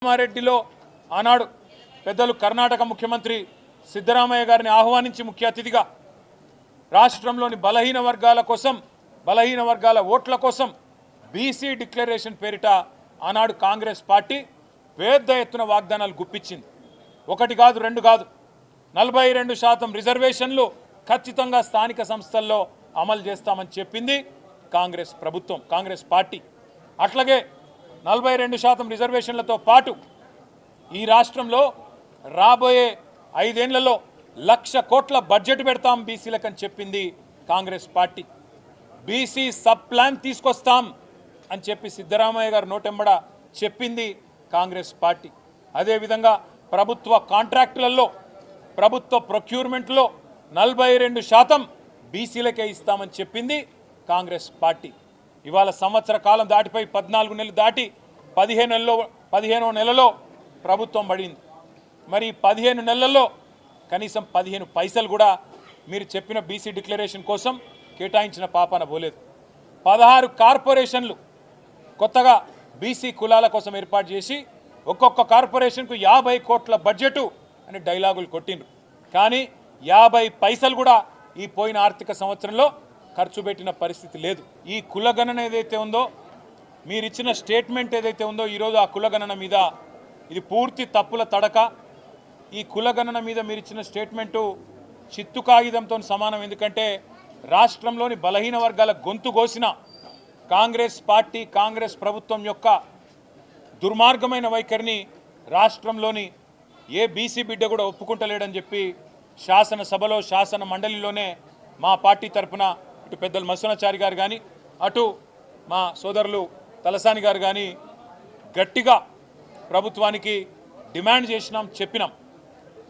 కామారెడ్డిలో ఆనాడు పెద్దలు కర్ణాటక ముఖ్యమంత్రి సిద్ధరామయ్య గారిని ఆహ్వానించి ముఖ్య అతిథిగా రాష్ట్రంలోని బలహీన వర్గాల ఓట్ల కోసం బీసీ డిక్లరేషన్ పేరిట ఆనాడు కాంగ్రెస్ పార్టీ పెద్ద ఎత్తున వాగ్దానాలు గుప్పించింది. ఒకటి కాదు, రెండు కాదు, 42% రిజర్వేషన్లు ఖచ్చితంగా స్థానిక సంస్థల్లో అమలు చేస్తామని చెప్పింది కాంగ్రెస్ ప్రభుత్వం, కాంగ్రెస్ పార్టీ. అట్లాగే 42% రిజర్వేషన్లతో పాటు ఈ రాష్ట్రంలో రాబోయే 5 ఏళ్లలో 1,00,000 కోట్ల బడ్జెట్ పెడతాం బీసీలకని చెప్పింది Congress party. BC sub plan తీసుకొస్తాం అని చెప్పి సిద్ధరామయ్య గారు నోటెంబడ చెప్పింది కాంగ్రెస్ పార్టీ. అదేవిధంగా ప్రభుత్వ కాంట్రాక్టులలో, ప్రభుత్వ ప్రొక్యూర్మెంట్లో 42% బీసీలకే ఇస్తామని చెప్పింది కాంగ్రెస్ పార్టీ. ఇవాళ సంవత్సర కాలం దాటిపోయి 14 నెలలు దాటి 15వ నెలలో ప్రభుత్వం పడింది. మరి 15 నెలల్లో కనీసం 15 పైసలు కూడా మీరు చెప్పిన బీసీ డిక్లరేషన్ కోసం కేటాయించిన పాపాన పోలేదు. 16 కార్పొరేషన్లు కొత్తగా బీసీ కులాల కోసం ఏర్పాటు చేసి ఒక్కొక్క కార్పొరేషన్కు 50 కోట్ల బడ్జెటు అని డైలాగులు కొట్టిండ్రు. కానీ 50 పైసలు కూడా ఈ పోయిన ఆర్థిక సంవత్సరంలో ఖర్చు పెట్టిన పరిస్థితి లేదు. ఈ కులగణన ఏదైతే ఉందో, మీరిచ్చిన స్టేట్మెంట్ ఏదైతే ఉందో ఈరోజు ఆ కులగణన మీద ఇది పూర్తి తప్పుల తడక. ఈ కులగణన మీద మీరిచ్చిన స్టేట్మెంటు చిత్తు కాగితంతో సమానం. ఎందుకంటే రాష్ట్రంలోని బలహీన వర్గాల గొంతు కోసిన కాంగ్రెస్ పార్టీ, కాంగ్రెస్ ప్రభుత్వం యొక్క దుర్మార్గమైన వైఖరిని రాష్ట్రంలోని ఏ బీసీ బిడ్డ కూడా ఒప్పుకుంటలేడని చెప్పి శాసనసభలో, శాసన మండలిలోనే మా పార్టీ తరఫున ఇటు పెద్దలు మత్స్యనాచారి గారు కానీ, అటు మా సోదరులు తలసాని గారు కానీ గట్టిగా ప్రభుత్వానికి డిమాండ్ చేసినాం, చెప్పినాం.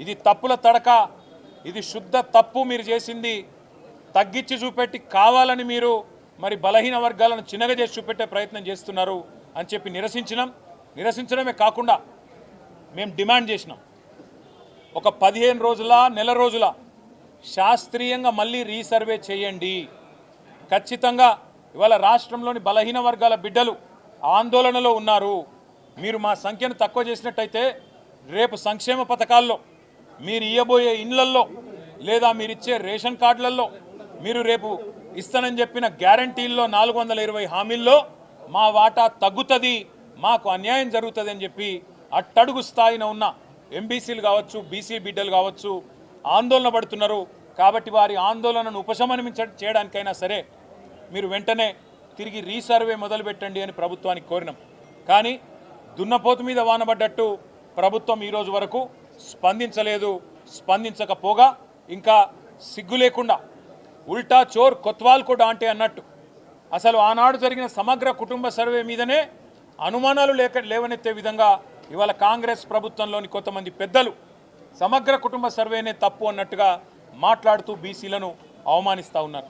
ఇది తప్పుల తడక, ఇది శుద్ధ తప్పు. మీరు చేసింది తగ్గించి చూపెట్టి కావాలని మీరు మరి బలహీన వర్గాలను చిన్నగా చేసి చూపెట్టే ప్రయత్నం చేస్తున్నారు అని చెప్పి నిరసించడమే కాకుండా మేము డిమాండ్ చేసినాం. ఒక 15 రోజుల, నెల రోజుల శాస్త్రీయంగా మళ్ళీ రీసర్వే చేయండి. ఖచ్చితంగా ఇవాళ రాష్ట్రంలోని బలహీన వర్గాల బిడ్డలు ఆందోళనలో ఉన్నారు. మీరు మా సంఖ్యను తక్కువ చేసినట్టయితే రేపు సంక్షేమ పథకాల్లో, మీరు ఇవ్వబోయే ఇండ్లల్లో, లేదా మీరిచ్చే రేషన్ కార్డులలో, మీరు రేపు ఇస్తానని చెప్పిన గ్యారంటీల్లో 420 హామీల్లో మా వాటా తగ్గుతుంది, మాకు అన్యాయం జరుగుతుంది అని చెప్పి అట్టడుగు స్థాయిన ఉన్న ఎంబీసీలు కావచ్చు, బీసీ బిడ్డలు కావచ్చు ఆందోళన పడుతున్నారు. కాబట్టి వారి ఆందోళనను చేయడానికైనా సరే మీరు వెంటనే తిరిగి రీసర్వే మొదలుపెట్టండి అని ప్రభుత్వానికి కోరినాం. కానీ దున్నపోతు మీద వానబడ్డట్టు ప్రభుత్వం ఈరోజు వరకు స్పందించలేదు. స్పందించకపోగా ఇంకా సిగ్గు లేకుండా ఉల్టా చోర్ కొత్వాల్ కూడా అంటే అన్నట్టు అసలు ఆనాడు జరిగిన సమగ్ర కుటుంబ సర్వే మీదనే అనుమానాలు లేవనెత్తే విధంగా ఇవాళ కాంగ్రెస్ ప్రభుత్వంలోని కొంతమంది పెద్దలు సమగ్ర కుటుంబ సర్వేనే తప్పు అన్నట్టుగా మాట్లాడుతూ బీసీలను అవమానిస్తూ ఉన్నారు.